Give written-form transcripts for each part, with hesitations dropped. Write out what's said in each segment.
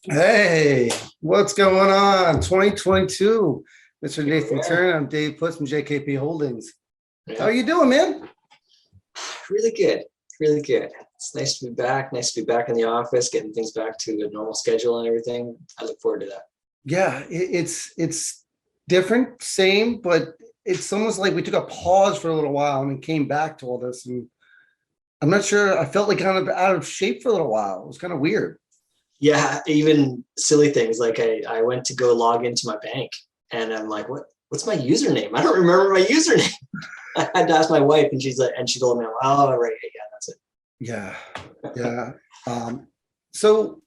Hey, what's going on? 2022, Mr. Nathan Yeah, Turner. I'm Dave Puss from JKP Holdings. How are yeah, you doing, man? really good, really good. It's nice to be back. Nice to be back in the office, getting things back to a normal schedule and everything. I look forward to that. Yeah, it's different, same, but it's almost like we took a pause for a little while and then came back to all this. And I'm not sure. I felt like kind of out of shape for a little while. It was kind of weird. Yeah, even silly things like I went to go log into my bank and I'm like, what's my username? I don't remember my username. I had to ask my wife and she told me, oh, right, yeah, that's it. Yeah, yeah. Um, so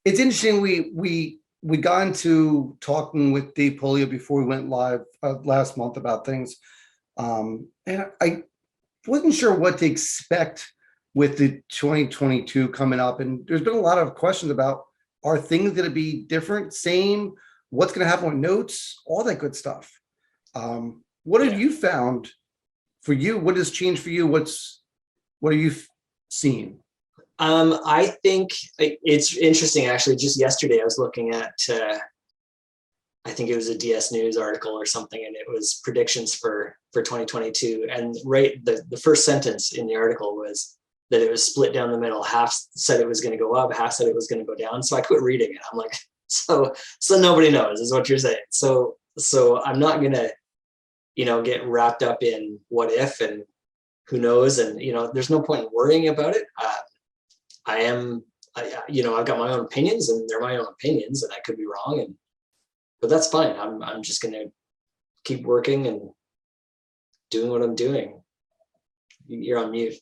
it's interesting. We got into talking with Dave Polio before we went live last month about things, and I wasn't sure what to expect with the 2022 coming up. And there's been a lot of questions about, are things going to be different, same, what's going to happen with notes, all that good stuff. What have Yeah. you found for you? What has changed for you? What are you seeing? I think it's interesting actually. Just yesterday, I was looking at I think it was a DS News article or something, and it was predictions for 2022. And right, the first sentence in the article was that it was split down the middle. Half said it was going to go up, half said it was going to go down. So I quit reading it. I'm like, so nobody knows is what you're saying. So I'm not gonna get wrapped up in what if and who knows, and there's no point in worrying about it. I am, I've got my own opinions, and they're my own opinions, and I could be wrong, but that's fine. I'm just gonna keep working and doing what I'm doing. You're on mute.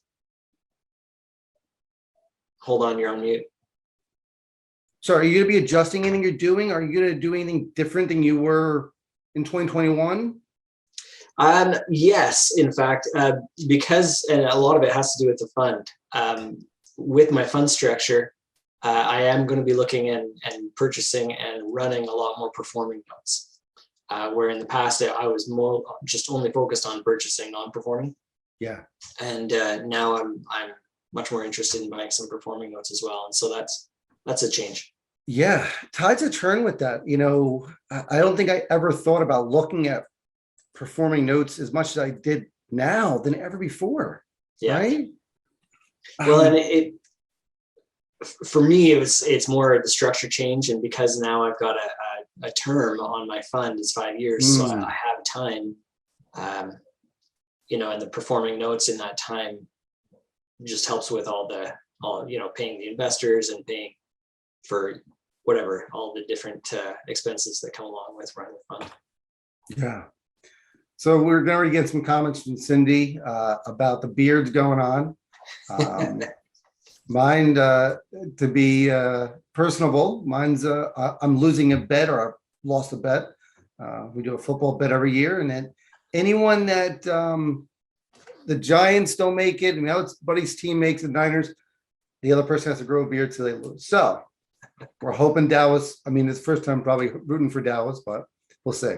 Hold on, you're on mute. So are you going to be adjusting anything you're doing? Are you going to do anything different than you were in 2021? Yes, in fact, because and a lot of it has to do with the fund. With my fund structure, I am going to be looking and purchasing and running a lot more performing notes. Where in the past I was more just only focused on purchasing non-performing, Yeah. and now I'm much more interested in buying some performing notes as well. And so that's a change. Yeah, tides a turn with that. I don't think I ever thought about looking at performing notes as much as I did now than ever before, Yeah. right? Well, and Um, for me, it's more the structure change, and because now I've got a term on my fund is 5 years, so I mm, have time, um, and the performing notes in that time just helps with all paying the investors and paying for whatever all the different expenses that come along with running the fund. yeah. So we're going to get some comments from Cindy about the beards going on. Mine, to be personable, mine's I'm losing a bet or I've lost a bet. We do a football bet every year, and then anyone that the Giants don't make it, and now it's Buddy's team makes the Niners, the other person has to grow a beard so they lose. So we're hoping Dallas. I mean, it's the first time probably rooting for Dallas, but we'll see.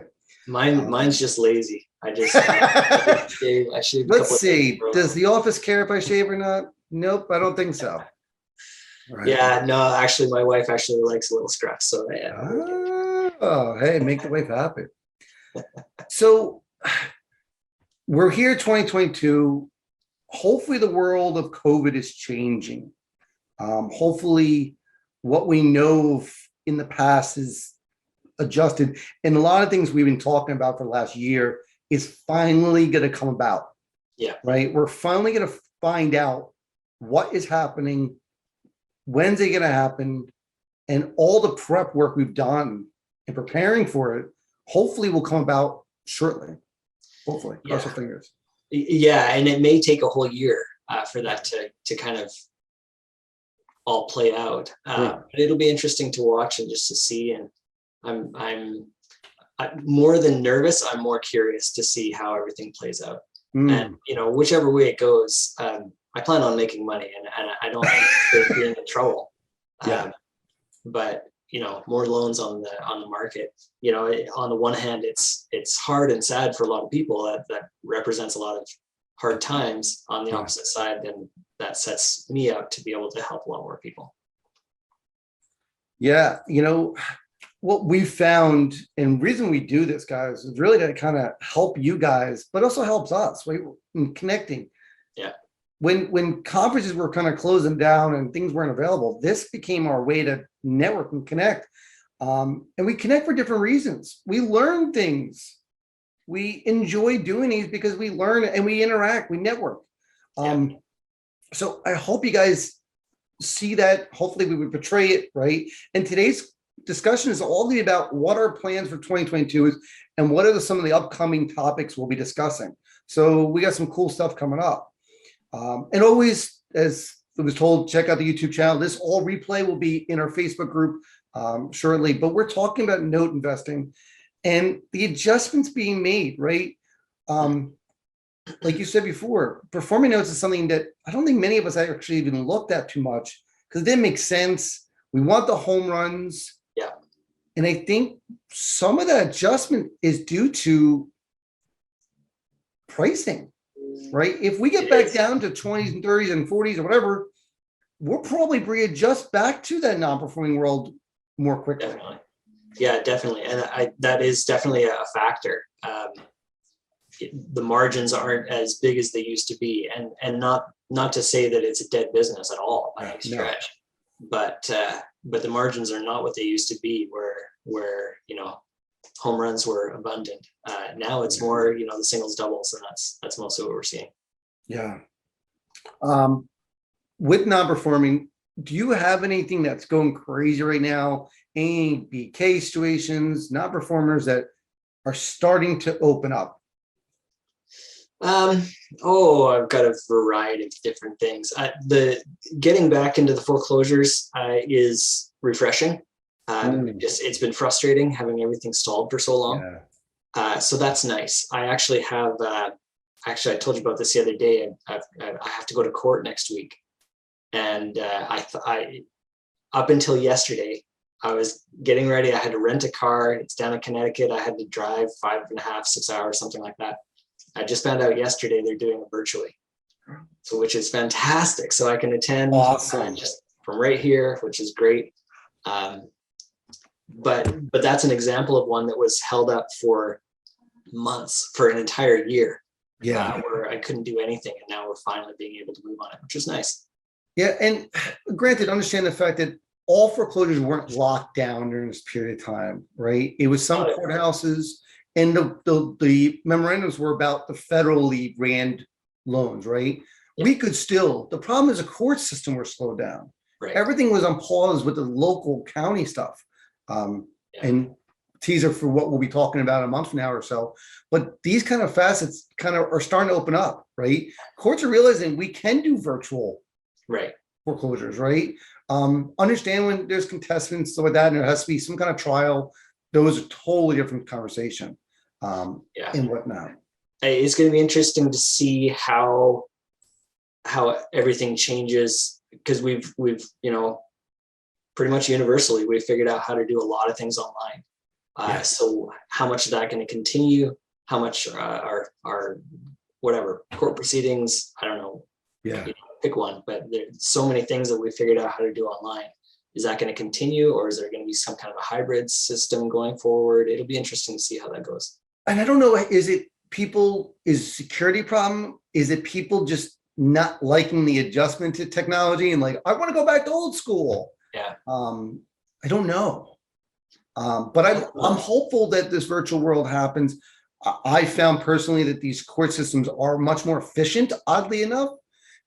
Mine's just lazy. I shaved a Let's couple of days in see. a row. Does the office care if I shave or not? Nope, I don't think so. Right. Yeah, no, actually, my wife actually likes a little scruff, so yeah. Oh, hey, make the wife happy. So we're here 2022. Hopefully the world of COVID is changing. Hopefully what we know in the past is adjusted. And a lot of things we've been talking about for the last year is finally going to come about. Yeah. Right. We're finally going to find out what is happening, when's it going to happen, and all the prep work we've done in preparing for it hopefully will come about shortly. Hopefully, cross our fingers. Yeah, and it may take a whole year for that to kind of all play out. But it'll be interesting to watch and just to see. And I'm more than nervous. I'm more curious to see how everything plays out. And whichever way it goes, I plan on making money, and I don't anticipate being in trouble. Yeah. But more loans on the market. On the one hand, it's hard and sad for a lot of people. That represents a lot of hard times. On the opposite side, then that sets me up to be able to help a lot more people. Yeah, what we found and reason we do this, guys, is really to kind of help you guys, but also helps us, right? In connecting. Yeah. When conferences were kind of closing down and things weren't available, this became our way to network and connect. And we connect for different reasons. We learn things. We enjoy doing these because we learn and we interact, we network. So I hope you guys see that. Hopefully we would portray it right. And today's discussion is all going to be about what our plans for 2022 is and what are some of the upcoming topics we'll be discussing. So we got some cool stuff coming up. And always, as it was told, check out the YouTube channel. This all replay will be in our Facebook group shortly, but we're talking about note investing and the adjustments being made, right? Like you said before, performing notes is something that I don't think many of us actually even looked at too much because it didn't make sense. We want the home runs. Yeah. And I think some of that adjustment is due to pricing, right? If we get back down to 20s and 30s and 40s or whatever, we'll probably readjust back to that non-performing world more quickly. Definitely. Yeah, definitely. And that is definitely a factor. The margins aren't as big as they used to be, and not to say that it's a dead business at all by any stretch, but the margins are not what they used to be, where home runs were abundant. Now it's more the singles, doubles, and that's mostly what we're seeing. Yeah. With non-performing, do you have anything that's going crazy right now? Any BK situations, non-performers that are starting to open up? I've got a variety of different things. The getting back into the foreclosures is refreshing. It's been frustrating having everything stalled for so long. Yeah. So that's nice. I actually have. I told you about this the other day. I have to go to court next week, and I up until yesterday, I was getting ready. I had to rent a car. It's down in Connecticut. I had to drive 5.5, 6 hours, something like that. I just found out yesterday they're doing it virtually, so which is fantastic. So I can attend just from right here, which is great. But that's an example of one that was held up for months, for an entire year. Yeah, where I couldn't do anything, and now we're finally being able to move on it, which is nice. Yeah, and granted, understand the fact that all foreclosures weren't locked down during this period of time, right? It was some courthouses. And the memorandums were about the federally ran loans, right? Yeah. We could still, the problem is the court system were slowed down. Right. Everything was on pause with the local county stuff. And teaser for what we'll be talking about in a month from now or so. But these kind of facets kind of are starting to open up, right? Courts are realizing we can do virtual foreclosures, right? Understand when there's contestants, stuff like that, and there has to be some kind of trial. Those are totally different conversation. And whatnot. It's going to be interesting to see how everything changes, because we've pretty much universally we've figured out how to do a lot of things online. So how much is that going to continue? How much our whatever court proceedings? I don't know. Pick one, but there's so many things that we figured out how to do online. Is that going to continue, or is there going to be some kind of a hybrid system going forward? It'll be interesting to see how that goes. And I don't know, is security problem? Is it people just not liking the adjustment to technology and like, I want to go back to old school? Yeah. I don't know. But I'm hopeful that this virtual world happens. I found personally that these court systems are much more efficient, oddly enough,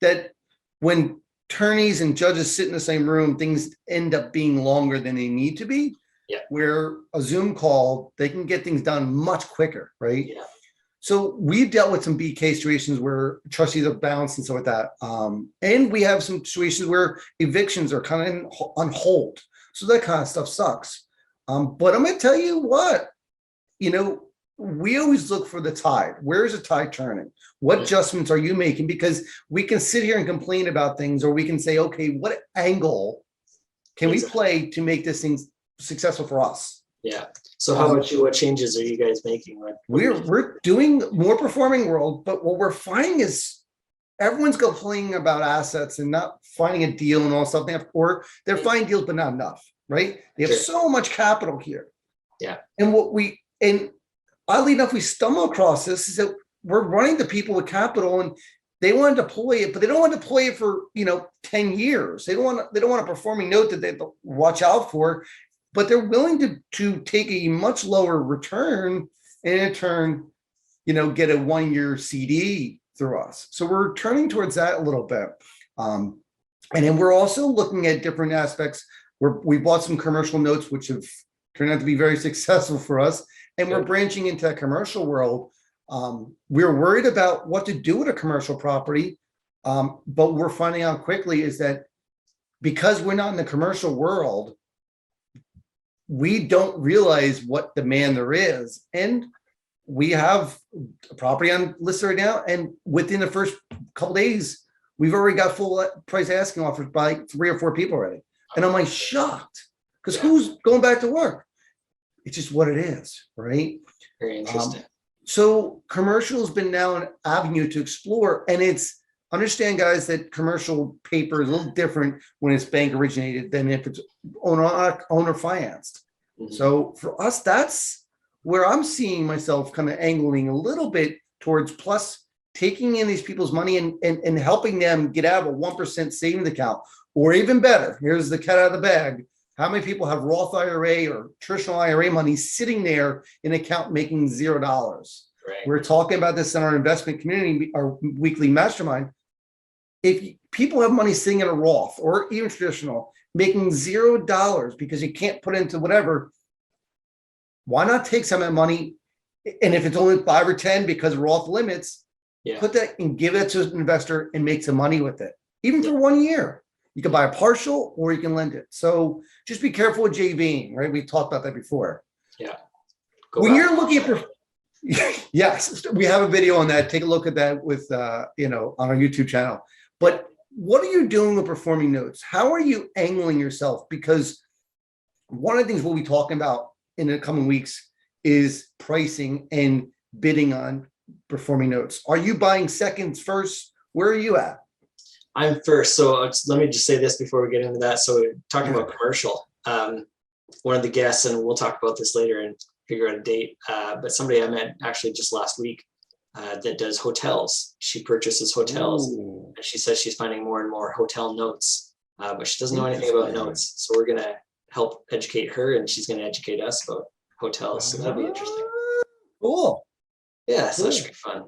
that when attorneys and judges sit in the same room, things end up being longer than they need to be. Yeah. Where a Zoom call, they can get things done much quicker, right? Yeah. So we've dealt with some BK situations where trustees are bounced and stuff like that. And we have some situations where evictions are kind of on hold. So that kind of stuff sucks. But I'm going to tell you what, we always look for the tide. Where's the tide turning? What adjustments are you making? Because we can sit here and complain about things, or we can say, okay, what angle can we play to make this thing successful for us? Yeah. So how about you? What changes are you guys making? We're doing more performing world, but what we're finding is everyone's complaining about assets and not finding a deal and all stuff. Or they're finding deals, but not enough. right? They have Sure. so much capital here. Yeah. And oddly enough, we stumble across this is that we're running to people with capital and they want to deploy it, but they don't want to deploy it for 10 years. They don't want a performing note that they have to watch out for, but they're willing to take a much lower return and in turn, get a 1-year CD through us. So we're turning towards that a little bit. And then we're also looking at different aspects where we bought some commercial notes, which have turned out to be very successful for us. And we're branching into that commercial world. We're worried about what to do with a commercial property. But we're finding out quickly is that because we're not in the commercial world, we don't realize what demand there is. And we have a property on list right now. And within the first couple of days, we've already got full price asking offers by 3 or 4 people already. And I'm like shocked because who's going back to work? It's just what it is, right? Very interesting. So commercial has been now an avenue to explore, and it's understand, guys, that commercial paper is a little different when it's bank originated than if it's owner financed. Mhm. So for us, that's where I'm seeing myself kind of angling a little bit towards plus taking in these people's money and helping them get out of a 1% savings account, or even better. Here's the cat out of the bag. How many people have Roth IRA or traditional IRA money sitting there in an account making $0? Right. We're talking about this in our investment community, our weekly mastermind. If people have money sitting in a Roth or even traditional making $0 because you can't put into whatever, why not take some of that money? And if it's only 5 or 10 because of Roth limits, put that and give it to an investor and make some money with it, even for 1 year. You can buy a partial or you can lend it. So just be careful with JVing, right? We talked about that before. Yeah. When you're looking at, yes, we have a video on that. Take a look at that with, on our YouTube channel. But what are you doing with performing notes? How are you angling yourself? Because one of the things we'll be talking about in the coming weeks is pricing and bidding on performing notes. Are you buying seconds first? Where are you at? I'm first. So let me just say this before we get into that. So talking about commercial, one of the guests, and we'll talk about this later and figure out a date, but somebody I met actually just last week that does hotels. She purchases hotels. Ooh. And she says she's finding more and more hotel notes, but she doesn't know anything about notes. So we're going to help educate her and she's going to educate us about hotels. So that'll be interesting. Cool. Yeah, so that should be fun.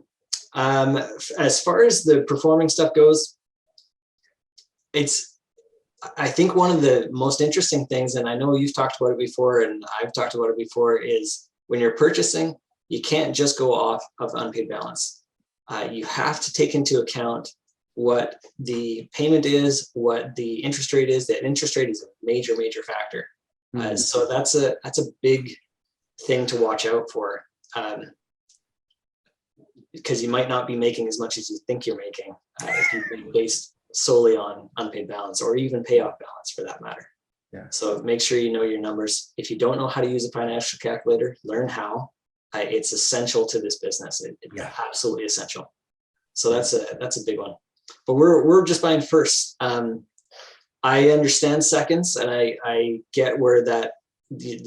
As far as the performing stuff goes, I think one of the most interesting things, and I know you've talked about it before and I've talked about it before, is when you're purchasing, you can't just go off of unpaid balance. You have to take into account what the payment is, what the interest rate is. That interest rate is a major, major factor. So that's a big thing to watch out for, because you might not be making as much as you think you're making if you're based solely on unpaid balance or even payoff balance for that matter. Yeah. So make sure you know your numbers. If you don't know how to use a financial calculator, learn how. It's essential to this business. It's absolutely essential. So that's a big one. But we're just buying first. I understand seconds, and I get where the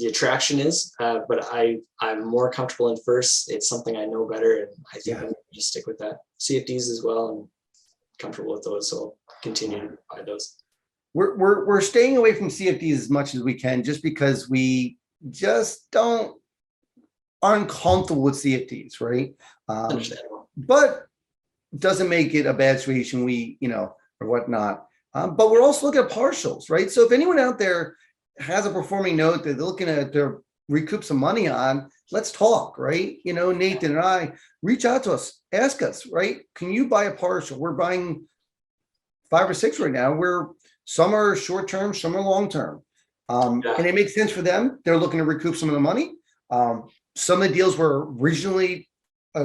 attraction is, but I'm more comfortable in first. It's something I know better, and I think I'm going to just stick with that. CFDs as well, and comfortable with those, so I'll continue to buy those. We're staying away from CFDs as much as we can, just because we just aren't comfortable with CFDs, right? Understandable. But doesn't make it a bad situation, or whatnot. But we're also looking at partials, right? So if anyone out there has a performing note that they're looking at to recoup some money on, let's talk, right? Nathan and I, reach out to us, ask us, right? Can you buy a partial? We're buying 5 or 6 right now. Some are short-term, some are long-term. And it makes sense for them. They're looking to recoup some of the money. Some of the deals were originally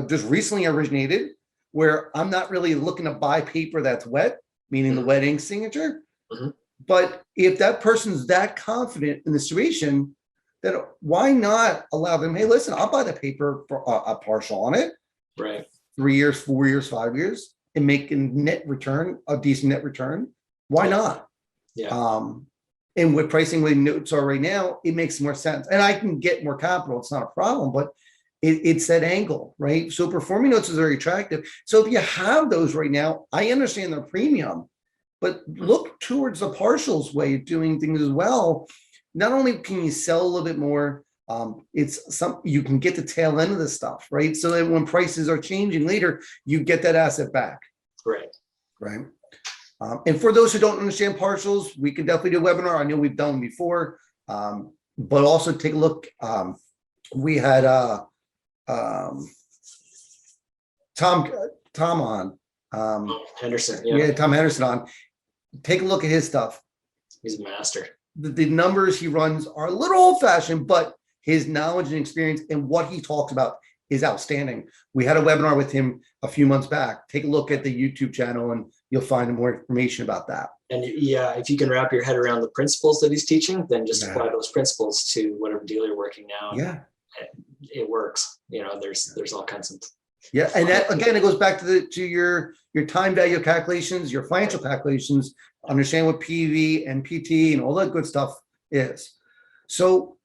just recently originated, where I'm not really looking to buy paper that's wet, meaning the wet ink signature. But if that person's that confident in the situation, then why not allow them, hey, listen, I'll buy the paper for a partial on it. Right. 3 years, 4 years, 5 years, and make a net return, a decent net return. Why not? Yeah. And with pricing where notes are right now, it makes more sense. And I can get more capital. It's not a problem, but it's that angle, right? So performing notes is very attractive. So if you have those right now, I understand their premium, but look towards the partials way of doing things as well. Not only can you sell a little bit more, it's some you can get the tail end of this stuff, right? So that when prices are changing later, you get that asset back. Right. Right. And for those who don't understand partials, we can definitely do a webinar. I know we've done before, but also take a look. We had Tom on. Henderson. Yeah, Tom Henderson on. Take a look at his stuff. He's a master. The numbers he runs are a little old fashioned, but his knowledge and experience and what he talks about is outstanding. We had a webinar with him a few months back. Take a look at the YouTube channel and you'll find more information about that. And yeah, if you can wrap your head around the principles that he's teaching, then just apply those principles to whatever deal you're working now. Yeah, it works. There's all kinds of. Yeah, and that again, it goes back to your time value calculations, your financial calculations. Understand what PV and PT and all that good stuff is. So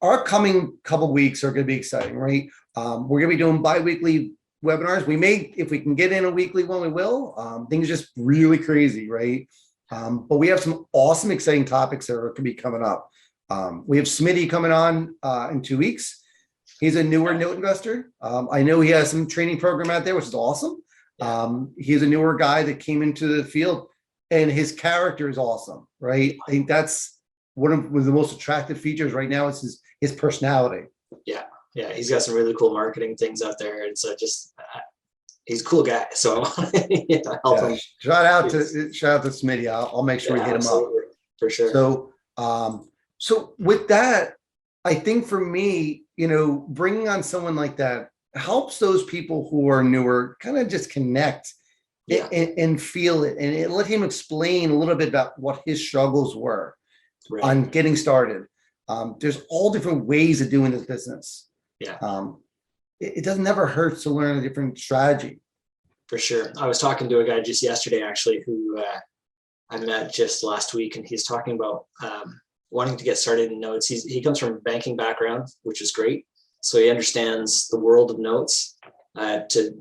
our coming couple weeks are going to be exciting, right? We're going to be doing bi-weekly webinars. We may, if we can get in a weekly one, we will. Things are just really crazy, right? But we have some awesome, exciting topics that are going to be coming up. We have Smitty coming on in 2 weeks. He's a newer note investor. I know he has some training program out there, which is awesome. He's a newer guy that came into the field, and his character is awesome, right? I think that's one of the most attractive features right now is his personality. Yeah, he's got some really cool marketing things out there. It's just he's a cool guy. So help him. Shout out to Smitty. I'll make sure we hit him up for sure. So so with that, I think for me, bringing on someone like that helps those people who are newer kind of just connect and feel it, and let him explain a little bit about what his struggles were on getting started. There's all different ways of doing this business. It doesn't never hurt to learn a different strategy. For sure. I was talking to a guy just yesterday, actually, who I met just last week, and he's talking about wanting to get started in notes. He comes from a banking background, which is great. So he understands the world of notes to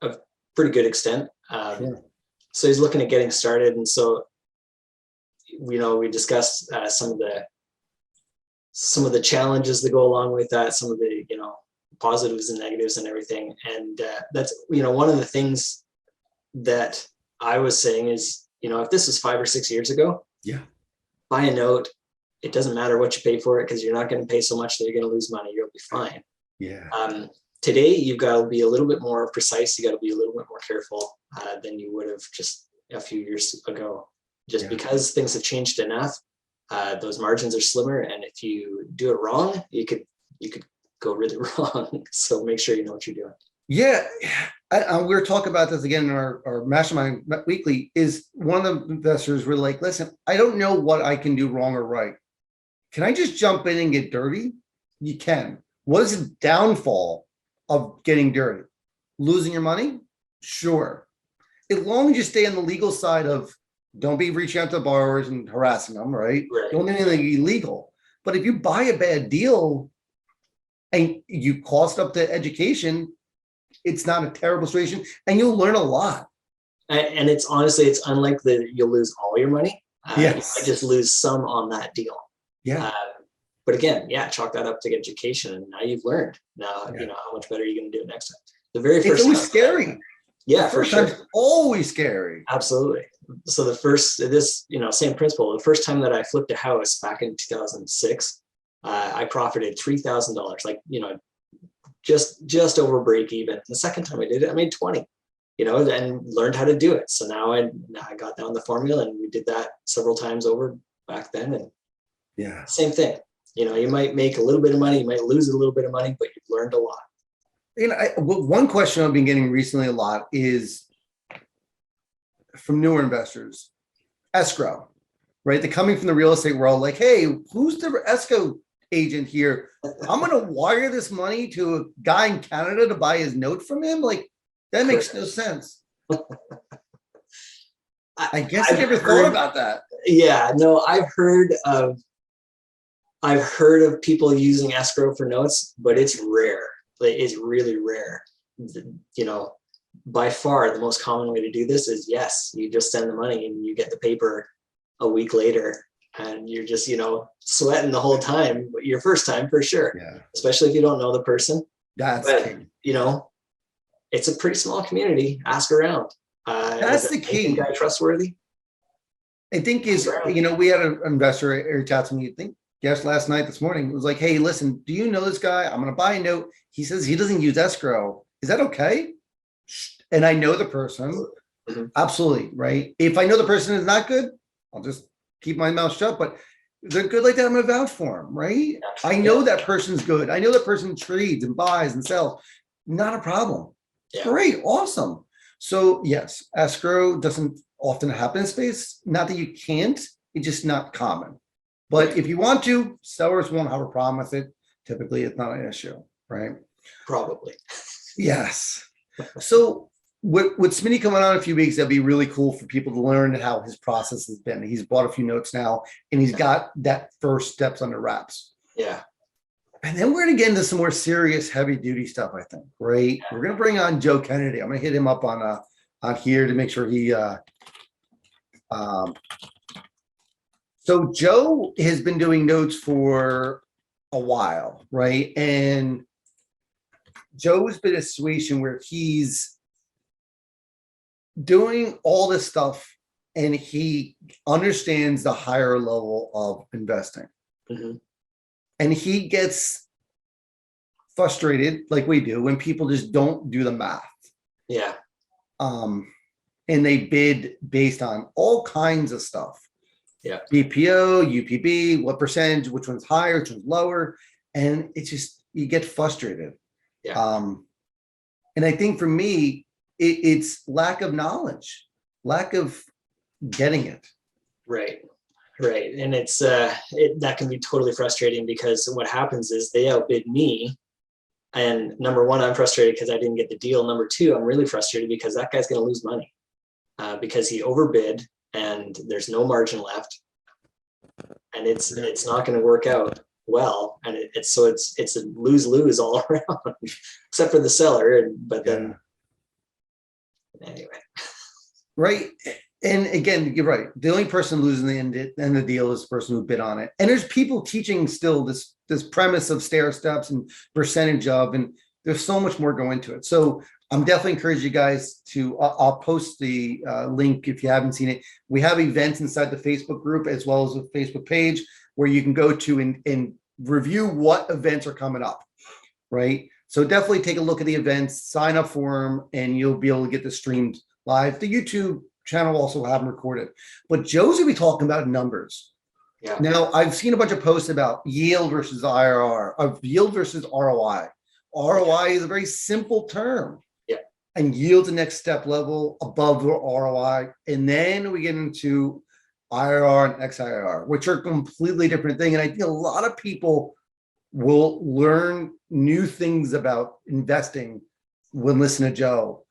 a pretty good extent. So he's looking at getting started. And so, we discussed some of the challenges that go along with that, some of the, positives and negatives and everything. And that's, one of the things that I was saying is, if this was 5 or 6 years ago, buy a note. It doesn't matter what you pay for it because you're not going to pay so much that you're going to lose money. You'll be fine. Today, you've got to be a little bit more precise. You got to be a little bit more careful than you would have just a few years ago, just because things have changed enough. Those margins are slimmer, and if you do it wrong, you could go really wrong. So make sure you know what you're doing. We were talking about this again in our mastermind weekly. Is one of the investors were like, listen, I don't know what I can do wrong or right. Can I just jump in and get dirty? You can. What is the downfall of getting dirty? Losing your money? Sure. As long as you stay on the legal side of don't be reaching out to borrowers and harassing them, right? Don't do anything illegal. But if you buy a bad deal and you cost up the education, it's not a terrible situation, and you'll learn a lot. And it's honestly, it's unlikely that you'll lose all your money. You might just lose some on that deal. But again, chalk that up to education, and now you've learned. Now you know how much better you're going to do it next time. The very first. It's always scary. For sure. It's always scary. Absolutely. So same principle. The first time that I flipped a house back in 2006, I profited $3,000, just over break even. The second time I did it, I made 20, and learned how to do it. So now I got down the formula, and we did that several times over back then. And same thing. You might make a little bit of money, you might lose a little bit of money, but you've learned a lot. One question I've been getting recently a lot is from newer investors, escrow, right? They're coming from the real estate world, like, hey, who's the escrow agent here? I'm going to wire this money to a guy in Canada to buy his note from him. Like, that makes no sense. I guess I never thought about that. Yeah, no, I've heard of people using escrow for notes, but it's rare. Like, it's really rare. You know, by far the most common way to do this is, yes, you just send the money and you get the paper a week later, and you're just, you know, sweating the whole time, your first time for sure. Yeah, Especially if you don't know the person. that's But, key. you know, it's a pretty small community. Ask around. That's the key. Guy trustworthy? I think is, Around. you know, we had an investor reach out to me, I think, yes, last night, this morning. It was like, hey, listen, do you know this guy? I'm going to buy a note. He says he doesn't use escrow. Is that okay? And I know the person. Mhm. Absolutely. Right. If I know the person is not good, I'll just keep my mouth shut. But if they're good like that, I'm going to vouch for them. Right. I know that person's good. I know that person trades and buys and sells. Not a problem. Yeah. Great. Awesome. So yes, escrow doesn't often happen in space. Not that you can't, it's just not common. But if you want to, sellers won't have a problem with it. Typically, it's not an issue, right? Probably. Yes. So with Smitty coming on in a few weeks, that'd be really cool for people to learn how his process has been. He's bought a few notes now, and he's got that first steps under wraps. Yeah. And then we're going to get into some more serious, heavy-duty stuff, I think, right? We're going to bring on Joe Kennedy. I'm going to hit him up on here to make sure he so Joe has been doing notes for a while, right? And Joe's been in a situation where he's doing all this stuff and he understands the higher level of investing. Mm-hmm. And he gets frustrated, like we do, when people just don't do the math. Yeah. And they bid based on all kinds of stuff. Yeah. BPO, UPB, what percentage, which one's higher, which one's lower. And it's just, you get frustrated. Yeah. And I think for me, it's lack of knowledge, lack of getting it. Right. Right. And it's that can be totally frustrating because what happens is they outbid me. And number one, I'm frustrated because I didn't get the deal. Number two, I'm really frustrated because that guy's going to lose money because he overbid and there's no margin left. And it's not going to work out well. And it's a lose-lose all around, except for the seller. But then anyway. Right. And again, you're right. The only person losing the end the deal is the person who bid on it. And there's people teaching still this premise of stair steps and percentage of, and there's so much more going into it. So I'm definitely encourage you guys to, I'll post the link if you haven't seen it. We have events inside the Facebook group as well as the Facebook page where you can go to and review what events are coming up, right? So definitely take a look at the events, sign up for them, and you'll be able to get the streamed live. The YouTube channel also have them recorded. But Joe's gonna be talking about numbers. Yeah. Now, I've seen a bunch of posts about yield versus IRR, of yield versus ROI. ROI is a very simple term. Yeah. And yield the next step level above the ROI. And then we get into IRR and XIRR, which are completely different thing. And I think a lot of people will learn new things about investing when listening to Joe.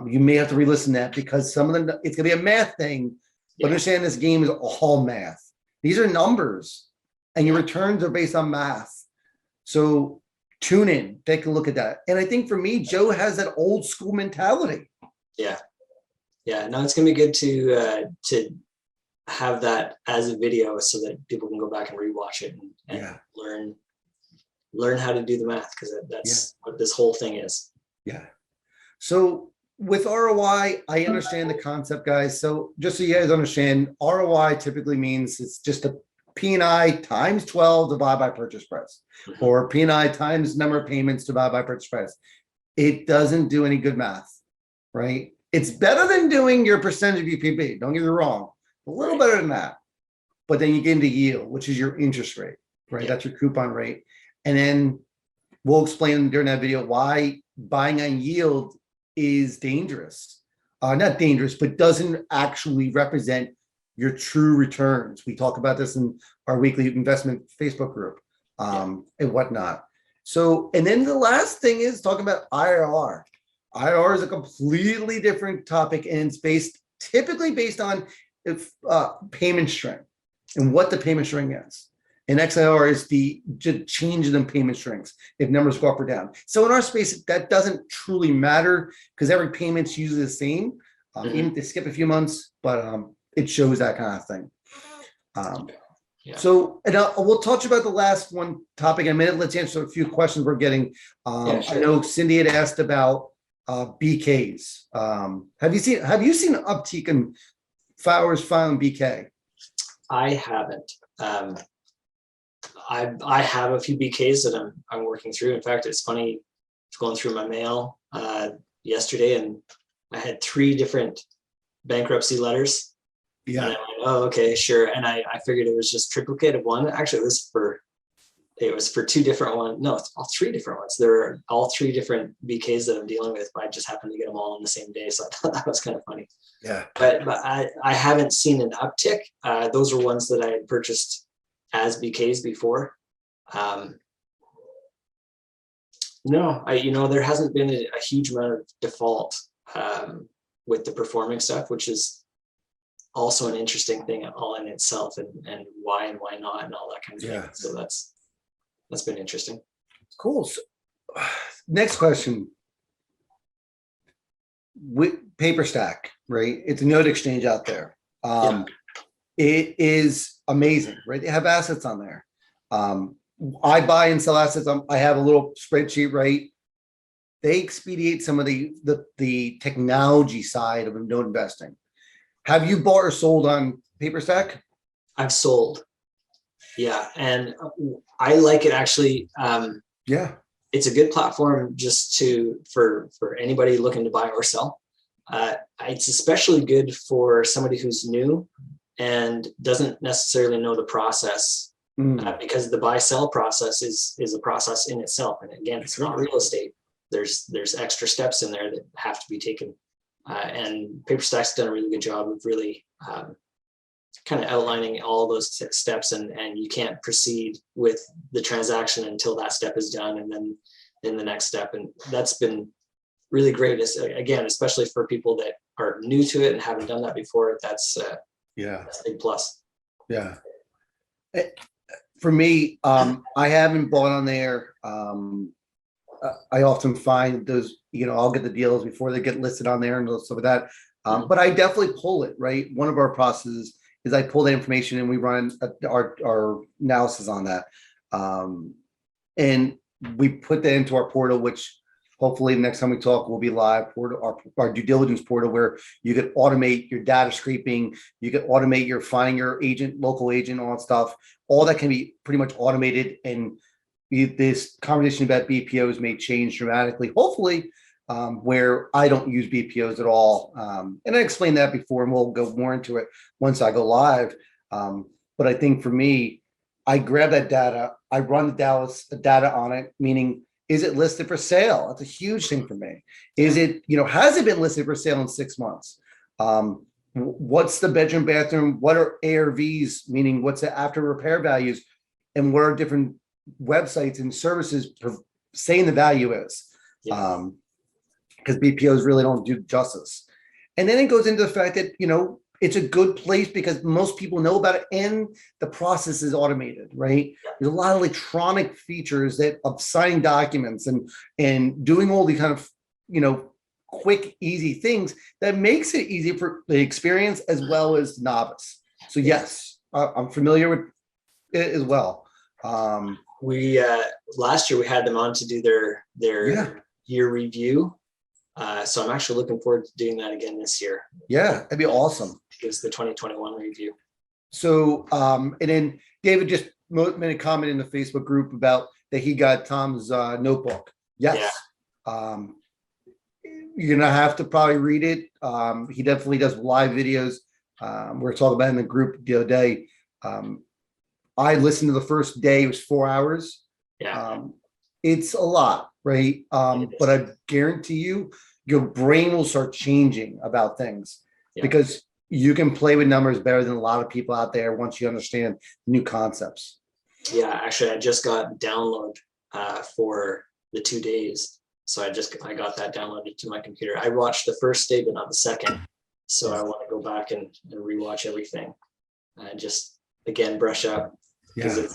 You may have to re-listen to that because some of them, it's gonna be a math thing, but understand this game is all math. These are numbers and your returns are based on math. So tune in, take a look at that. And I think for me, Joe has that old school mentality. Yeah. Yeah. No, it's gonna be good to have that as a video so that people can go back and rewatch it and learn how to do the math, because that's what this whole thing is. Yeah. So with ROI, I understand the concept, guys. So just so you guys understand, ROI typically means it's just a P&I times 12 divided by purchase price, or P&I times number of payments divided by purchase price. It doesn't do any good math, right? It's better than doing your percentage of UPB. Don't get me wrong, a little better than that. But then you get into yield, which is your interest rate, right? That's your coupon rate. And then we'll explain during that video why buying on yield is dangerous. Not dangerous, but doesn't actually represent your true returns. We talk about this in our weekly investment Facebook group and whatnot. So, and then the last thing is talking about IRR. IRR is a completely different topic, and it's typically based on if payment string and what the payment string is. And XIR is the change in the payment strings if numbers go up or down. So in our space, that doesn't truly matter because every payment's usually the same, even if they skip a few months, but it shows that kind of thing. Yeah. So, and we'll touch about the last one topic in a minute. Let's answer a few questions we're getting. Yeah, sure. I know Cindy had asked about BKs. Have you seen an uptick in flowers filing BK? I haven't. I have a few BKs that I'm working through. In fact, it's funny, I was going through my mail yesterday, and I had 3 different bankruptcy letters. Yeah. And I went, oh, okay, sure. And I figured it was just triplicate of one. Actually, it was for 2 different ones. No, it's all 3 different ones. There are all 3 different BKs that I'm dealing with, but I just happened to get them all on the same day. So I thought that was kind of funny. Yeah. But I haven't seen an uptick. Those are ones that I had purchased as BKs before. No, there hasn't been a huge amount of default with the performing stuff, which is also an interesting thing all in itself, and why not and all that kind of thing. So that's been interesting. Cool. So, next question. With PaperStack, right? It's a node exchange out there. It is amazing, right? They have assets on there. I buy and sell assets. I have a little spreadsheet, right? They expedite some of the technology side of node investing. Have you bought or sold on PaperStack? I've sold. Yeah. And I like it actually. Yeah. It's a good platform just for anybody looking to buy or sell. It's especially good for somebody who's new and doesn't necessarily know the process, because the buy-sell process is a process in itself. And again, it's not real estate. There's extra steps in there that have to be taken. And PaperStack's done a really good job of really kind of outlining all those steps, and you can't proceed with the transaction until that step is done, and then in the next step. And that's been really great. Again, especially for people that are new to it and haven't done that before. That's a big plus. Yeah. For me, I haven't bought on there. I often find those, I'll get the deals before they get listed on there and stuff like that. But I definitely pull it, right? One of our processes is I pull that information and we run our analysis on that. And we put that into our portal, which hopefully the next time we talk will be live, portal, our due diligence portal, where you can automate your data scraping, you can automate your finding your agent, local agent, all that stuff. All that can be pretty much automated, and this conversation about BPOs may change dramatically, hopefully, where I don't use BPOs at all. And I explained that before, and we'll go more into it once I go live. But I think for me, I grab that data, I run the data on it, meaning, is it listed for sale? That's a huge thing for me. Is it, has it been listed for sale in 6 months? What's the bedroom, bathroom? What are ARVs, meaning what's the after repair values? And what are different websites and services saying the value is? Because BPOs really don't do justice. And then it goes into the fact that, it's a good place because most people know about it and the process is automated, right? There's a lot of electronic features of signing documents and doing all the kind of, quick, easy things that makes it easy for the experience as well as the novice. So yes, I'm familiar with it as well. We last year we had them on to do their year review. So I'm actually looking forward to doing that again this year. Yeah, that'd be awesome. It's the 2021 review. So, and then David just made a comment in the Facebook group about that he got Tom's notebook. Yes. Yeah. You're gonna have to probably read it. He definitely does live videos. We're talking about in the group the other day. I listened to the first day, it was 4 hours. Yeah. It's a lot, right? But I guarantee you, your brain will start changing about things because you can play with numbers better than a lot of people out there once you understand new concepts. Yeah, actually, I just got download for the 2 days. So I got that downloaded to my computer. I watched the first day, but not the second. So I want to go back and rewatch everything and just again brush up because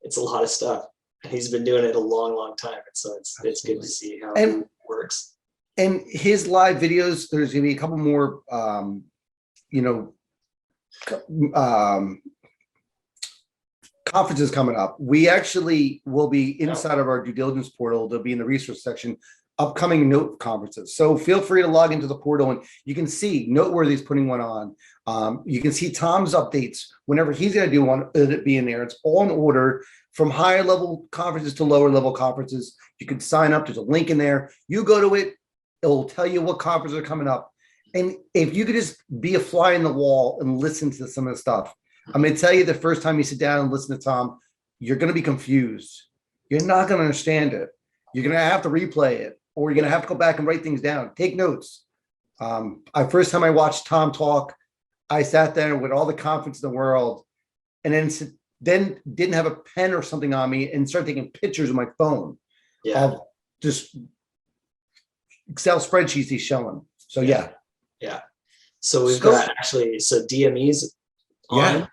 it's a lot of stuff. And he's been doing it a long time. So it's good to see how it works. And his live videos, there's gonna be a couple more conferences coming up. We actually will be inside of our due diligence portal. They'll be in the resource section, upcoming note conferences. So feel free to log into the portal and you can see Noteworthy's putting one on. You can see Tom's updates whenever he's going to do one, it'll be in there. It's all in order from higher level conferences to lower level conferences. You can sign up. There's a link in there. You go to it. It'll tell you what conferences are coming up. And if you could just be a fly in the wall and listen to some of the stuff, I'm going to tell you the first time you sit down and listen to Tom, you're going to be confused. You're not going to understand it. You're going to have to replay it, or you're going to have to go back and write things down. Take notes. First time I watched Tom talk, I sat there with all the confidence in the world and then didn't have a pen or something on me and started taking pictures of my phone of just Excel spreadsheets he's showing. So yeah. So we've got so DME's on,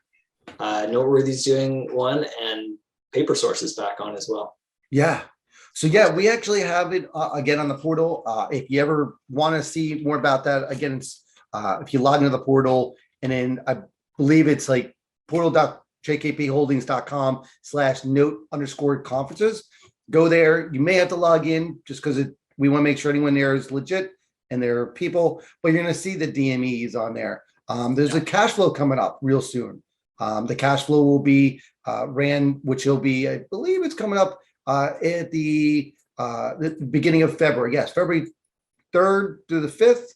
Noteworthy's doing one, and Paper Source is back on as well. So we actually have it again on the portal. If you ever want to see more about that, again, it's if you log into the portal, and then I believe it's like portal.jkpholdings.com/note_conferences. Go there. You may have to log in just because we want to make sure anyone there is legit and there are people, but you're going to see the DMEs on there. There's a cash flow coming up real soon. The cash flow will be ran, which will be, I believe it's coming up at the beginning of February. Yes, February 3rd through the 5th.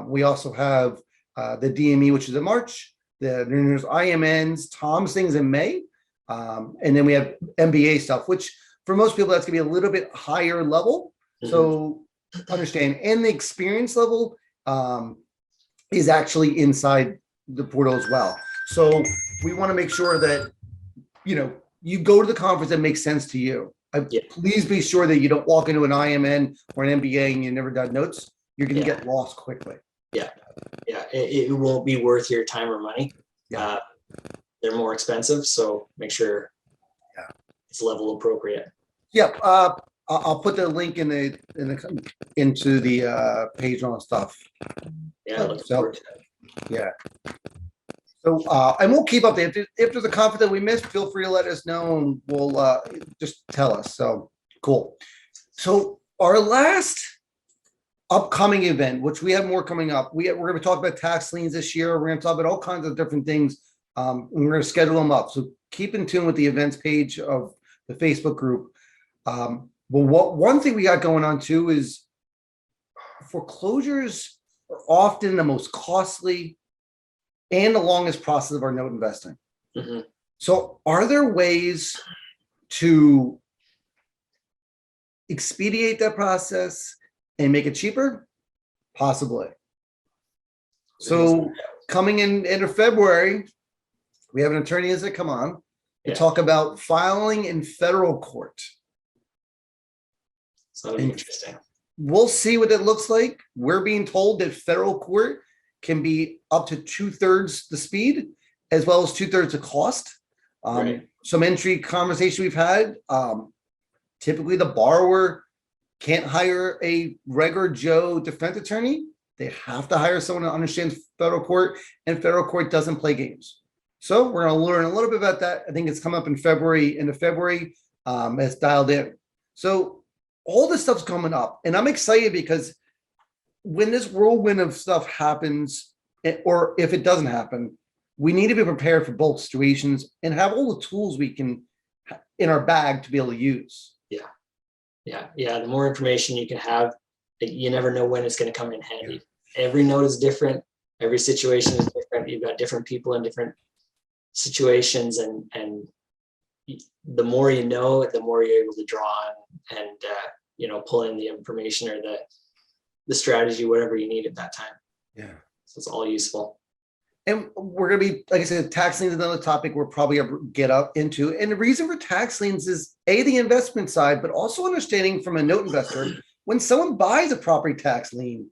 We also have the DME, which is in March. There's IMNs, Tom's things in May. And then we have MBA stuff, which for most people, that's going to be a little bit higher level. So understand. And the experience level is actually inside the portal as well. So we want to make sure that, you go to the conference that makes sense to you. Please be sure that you don't walk into an IMN or an MBA and you never got notes. You're going to get lost quickly. It won't be worth your time or money. They're more expensive, so make sure it's level appropriate. I'll put the link into the page and all that stuff. Looking forward to it. So, and we'll keep up there. If there's a conference that we missed, feel free to let us know and we'll just tell us. So cool. So our last upcoming event, which we have more coming up, we're going to talk about tax liens this year. We're going to talk about all kinds of different things. And we're going to schedule them up. So keep in tune with the events page of the Facebook group. But one thing we got going on too is foreclosures are often the most costly and the longest process of our note investing. So are there ways to expedite that process and make it cheaper? Possibly. So coming in end of February, we have an attorney as it come on to talk about filing in federal court. So that'll be interesting. We'll see what it looks like. We're being told that federal court can be up to 2/3 the speed, as well as 2/3 the cost. Some entry conversation we've had. Typically, the borrower can't hire a regular Joe defense attorney. They have to hire someone that understands federal court, and federal court doesn't play games. So we're going to learn a little bit about that. I think it's come up in February, end of February. It's dialed in. So all this stuff's coming up, and I'm excited because when this whirlwind of stuff happens, or if it doesn't happen, we need to be prepared for both situations and have all the tools we can in our bag to be able to use. The more information you can have, you never know when it's going to come in handy. Every note is different. Every situation is different. You've got different people in different situations, and the more you know, the more you're able to draw on and pull in the information or the strategy, whatever you need at that time. So it's all useful. And we're going to be, like I said, tax liens is another topic we'll probably get up into. And the reason for tax liens is the investment side, but also understanding from a note investor, when someone buys a property tax lien,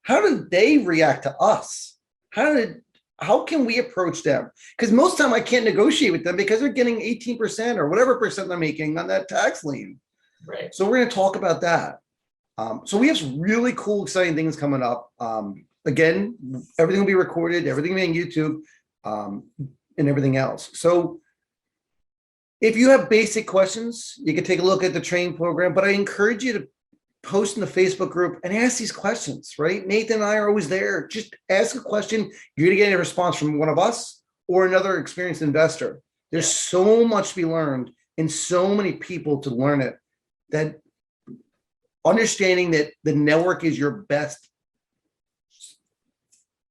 how do they react to us? How can we approach them? Because most of the time I can't negotiate with them because they're getting 18% or whatever percent they're making on that tax lien. Right. So we're going to talk about that. So we have some really cool, exciting things coming up. Again, everything will be recorded, everything will be on YouTube, and everything else. So if you have basic questions, you can take a look at the training program, but I encourage you to post in the Facebook group and ask these questions, right? Nathan and I are always there. Just ask a question. You're going to get a response from one of us or another experienced investor. There's so much to be learned and so many people to learn it, that understanding that the network is your best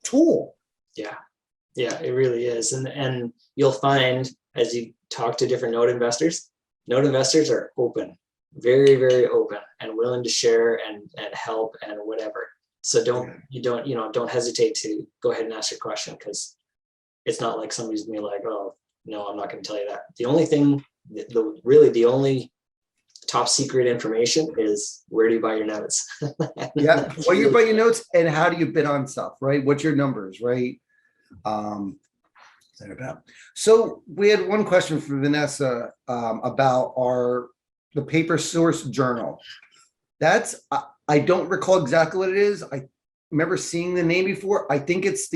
tool. Yeah. Yeah, it really is. And you'll find as you talk to different note investors are open, very, very open and willing to share and help and whatever. So don't hesitate to go ahead and ask your question, because it's not like somebody's gonna be like, oh, no, I'm not gonna tell you that. The only thing, the only top secret information is, where do you buy your notes? Yeah, where you buy your notes and how do you bid on stuff, right? What's your numbers, right? About. So we had one question from Vanessa about the paper source journal. That's I don't recall exactly what it is. I remember seeing the name before. I think it's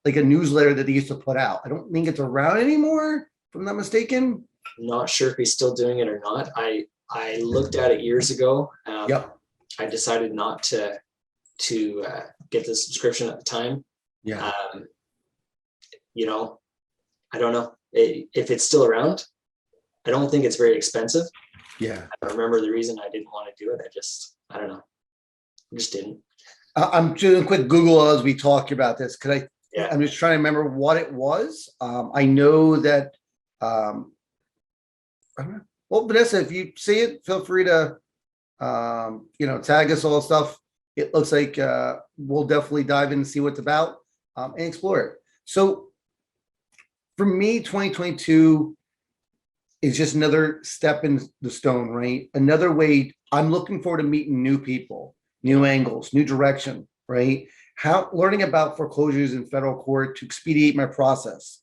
like a newsletter that they used to put out. I don't think it's around anymore, if I'm not mistaken. I'm not sure if he's still doing it or not. I looked at it years ago. Yep. I decided not to get the subscription at the time. Yeah. I don't know if it's still around. I don't think it's very expensive. Yeah. I remember the reason I didn't want to do it. I don't know. I just didn't. I'm doing a quick Google as we talk about this, because Yeah. I'm just trying to remember what it was. I know that, I don't know. Well, Vanessa, if you see it, feel free to, tag us all stuff. It looks like we'll definitely dive in and see what it's about and explore it. So for me, 2022 is just another step in the stone, right? Another way. I'm looking forward to meeting new people, new angles, new direction, right? Learning about foreclosures in federal court to expedite my process.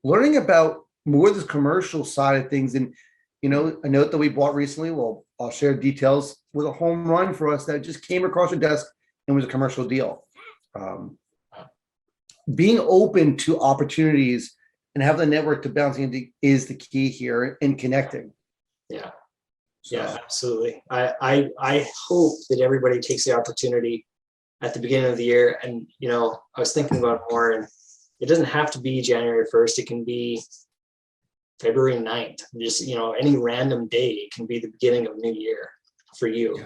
Learning about more of the commercial side of things. And, a note that we bought recently, well, I'll share details, with a home run for us that just came across the desk and was a commercial deal. Being open to opportunities and have the network to bounce into is the key here in connecting. Yeah. So. Yeah, absolutely. I hope that everybody takes the opportunity at the beginning of the year. And, I was thinking about it more, and it doesn't have to be January 1st. It can be February 9th. Just, any random day. It can be the beginning of new year for you.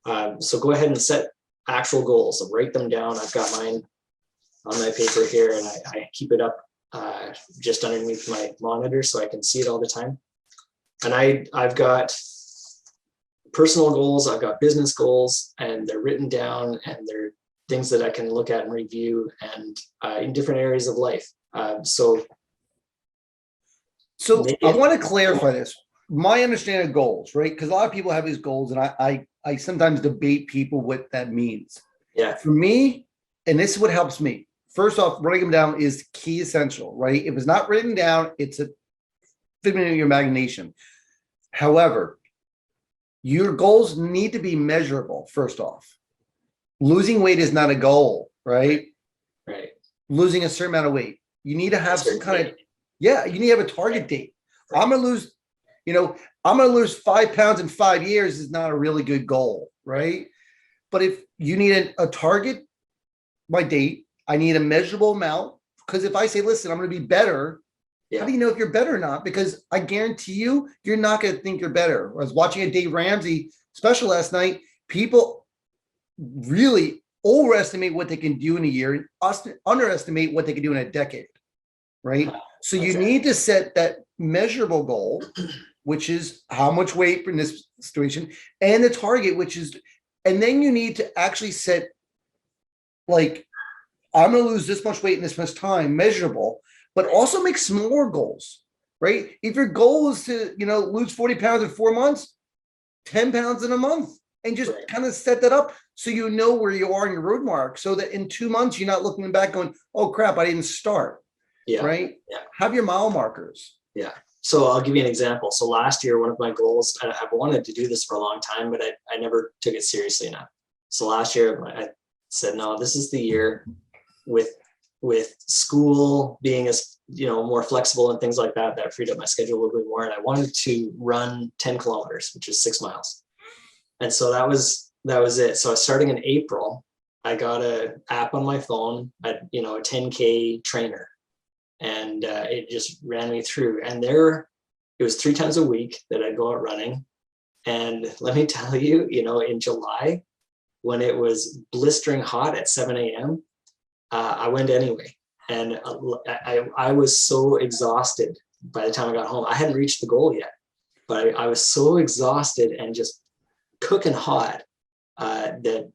Yeah. So go ahead and set actual goals and write them down. I've got mine on my paper here, and I keep it up just underneath my monitor so I can see it all the time. And I've got personal goals, I've got business goals, and they're written down, and they're things that I can look at and review, and in different areas of life. So I want to clarify this. My understanding of goals, right? Because a lot of people have these goals, and I sometimes debate people what that means. Yeah. For me, and this is what helps me. First off, writing them down is key essential, right? If it's not written down, it's a figment of your imagination. However, your goals need to be measurable, first off. Losing weight is not a goal, right? Right. Losing a certain amount of weight. You need to have some kind of, you need to have a target date. Right. I'm going to lose 5 pounds in 5 years is not a really good goal, right? But if you need a target by date, I need a measurable amount, because if I say, listen, I'm going to be better, how do you know if you're better or not? Because I guarantee you're not going to think you're better. I was watching a Dave Ramsey special last night. People really overestimate what they can do in a year and underestimate what they can do in a decade, right? So you need to set that measurable goal, which is how much weight in this situation, and the target, and then you need to actually set, like, I'm going to lose this much weight in this much time, measurable, but also make smaller goals, right? If your goal is to, lose 40 pounds in 4 months, 10 pounds in a month, and just Right. kind of set that up so you know where you are in your road mark, so that in 2 months you're not looking back going, oh crap, I didn't start. Yeah. Right? Yeah. Have your mile markers. Yeah. So I'll give you an example. So last year, one of my goals, I've wanted to do this for a long time, but I never took it seriously enough. So last year I said, no, this is the year, with school being as, more flexible and things like that, that freed up my schedule a little bit more. And I wanted to run 10 kilometers, which is 6 miles. And so that was it. So starting in April, I got an app on my phone, a 10K trainer. And it just ran me through. And it was 3 times a week that I'd go out running. And let me tell you, in July, when it was blistering hot at 7 a.m., I went anyway. And I was so exhausted by the time I got home. I hadn't reached the goal yet, but I was so exhausted and just cooking hot that,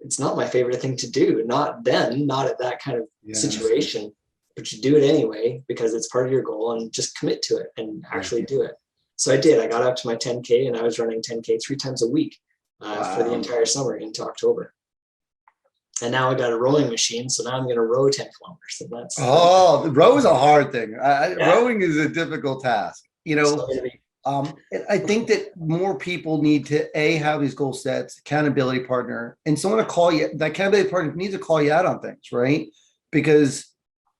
it's not my favorite thing to do. Not at that kind of situation. But you do it anyway because it's part of your goal, and just commit to it and actually do it. So I did. I got up to my 10K, and I was running 10K 3 times a week for the entire summer into October. And now I got a rowing machine, so now I'm going to row 10 kilometers. And the row is a hard thing. Rowing is a difficult task. I think that more people need to have these goal sets, accountability partner, and someone to call you. That accountability partner needs to call you out on things, right? Because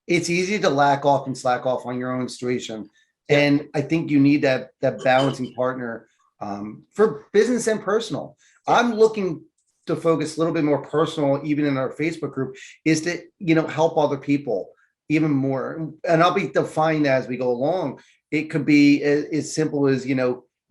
it's easy to slack off on your own situation. Yeah. And I think you need that balancing partner for business and personal. I'm looking to focus a little bit more personal, even in our Facebook group, is to, help other people even more. And I'll be defining that as we go along. It could be as simple as,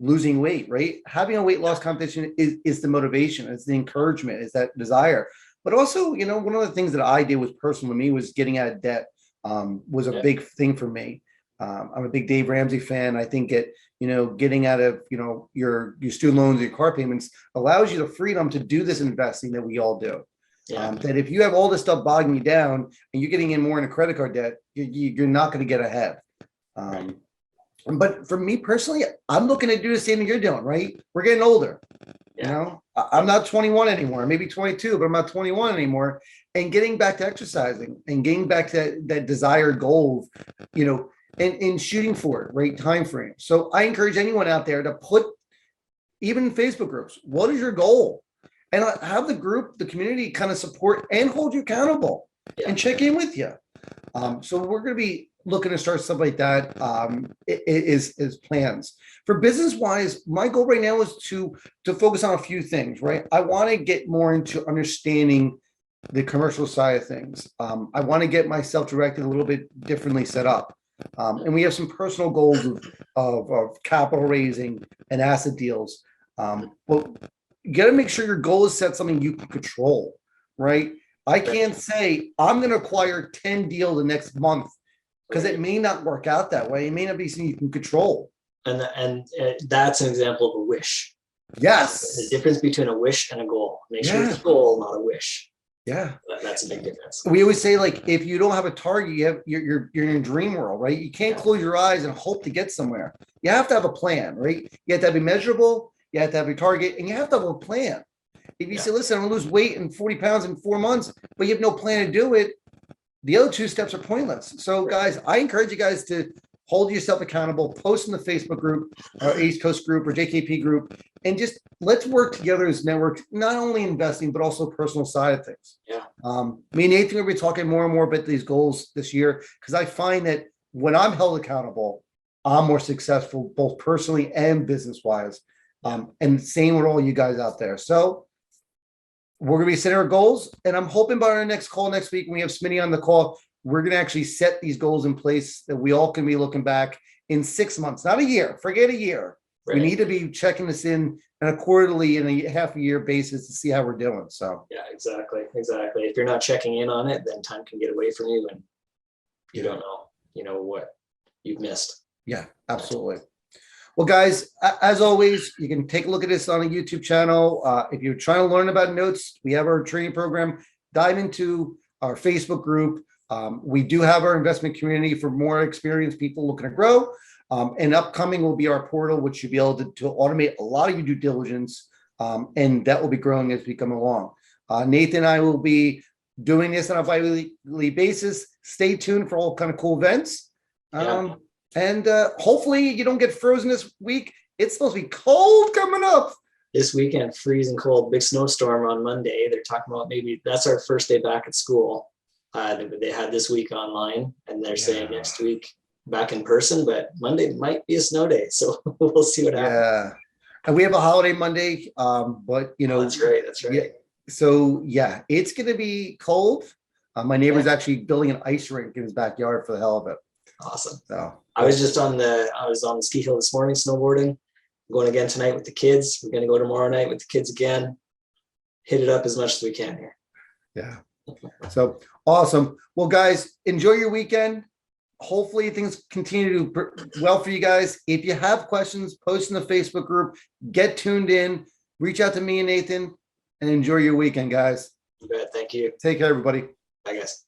losing weight, right? Having a weight loss competition is the motivation, it's the encouragement, is that desire. But also, one of the things that I did was personal to me was getting out of debt. Was a big thing for me. I'm a big Dave Ramsey fan. I think getting out of, your student loans, your car payments allows you the freedom to do this investing that we all do. Yeah. That if you have all this stuff bogging you down and you're getting in more in a credit card debt, you're not going to get ahead. But for me personally, I'm looking to do the same thing you're doing, right? We're getting older. Yeah. I'm not 21 anymore, maybe 22, but I'm not 21 anymore. And getting back to exercising and getting back to that desired goal, and shooting for it, right? Time frame. So I encourage anyone out there to put, even Facebook groups, what is your goal? And have the group, the community kind of support and hold you accountable and check in with you. So we're going to be looking to start stuff like that is plans. For business wise, my goal right now is to focus on a few things, right? I want to get more into understanding the commercial side of things. I want to get myself directed a little bit differently set up. And we have some personal goals of capital raising and asset deals. But you got to make sure your goal is set something you can control, right? I can't say I'm going to acquire 10 deals the next month because it may not work out that way. It may not be something you can control. And that's an example of a wish. Yes. The difference between a wish and a goal. Make sure it's a goal, not a wish. Yeah. That's a big difference. We always say, like, if you don't have a target, you're in a dream world, right? You can't close your eyes and hope to get somewhere. You have to have a plan, right? You have to be measurable, you have to have a target, and you have to have a plan. If you say, listen, I'm gonna lose weight and 40 pounds in 4 months, but you have no plan to do it, the other 2 steps are pointless. So guys, I encourage you guys to hold yourself accountable, post in the Facebook group, our East Coast group or JKP group, and just let's work together as networks, not only investing, but also personal side of things. Yeah. Me and Nathan are going to be talking more and more about these goals this year, because I find that when I'm held accountable, I'm more successful, both personally and business-wise. And same with all you guys out there. So we're going to be setting our goals, and I'm hoping by our next call next week, when we have Smitty on the call, we're going to actually set these goals in place that we all can be looking back in 6 months, not a year. Forget a year. Right. We need to be checking this in on a quarterly and a half a year basis to see how we're doing. So yeah, exactly. If you're not checking in on it, then time can get away from you, and you don't know, what you've missed. Yeah, absolutely. Well, guys, as always, you can take a look at this on a YouTube channel. If you're trying to learn about notes, we have our training program. Dive into our Facebook group. We do have our investment community for more experienced people looking to grow. And upcoming will be our portal, which you'll be able to automate a lot of your due diligence And that will be growing as we come along. Nathan and I will be doing this on a bi-weekly basis. Stay tuned for all kind of cool events. And hopefully you don't get frozen this week. It's supposed to be cold coming up. This weekend, freezing cold, big snowstorm on Monday. They're talking about maybe that's our first day back at school. They had this week online, and they're saying next week back in person, but Monday might be a snow day. So we'll see what happens. Yeah. And we have a holiday Monday, but you know, that's right. Yeah, so yeah, it's going to be cold. My neighbor's actually building an ice rink in his backyard for the hell of it. Awesome. So I was on the ski hill this morning snowboarding. I'm going again tonight with the kids. We're going to go tomorrow night with the kids again. Hit it up as much as we can here. Yeah. So awesome. Well, guys, enjoy your weekend. Hopefully things continue to do well for you guys. If you have questions, post in the Facebook group, get tuned in, reach out to me and Nathan, and enjoy your weekend, guys. You bet. Thank you. Take care, everybody. Bye, guys.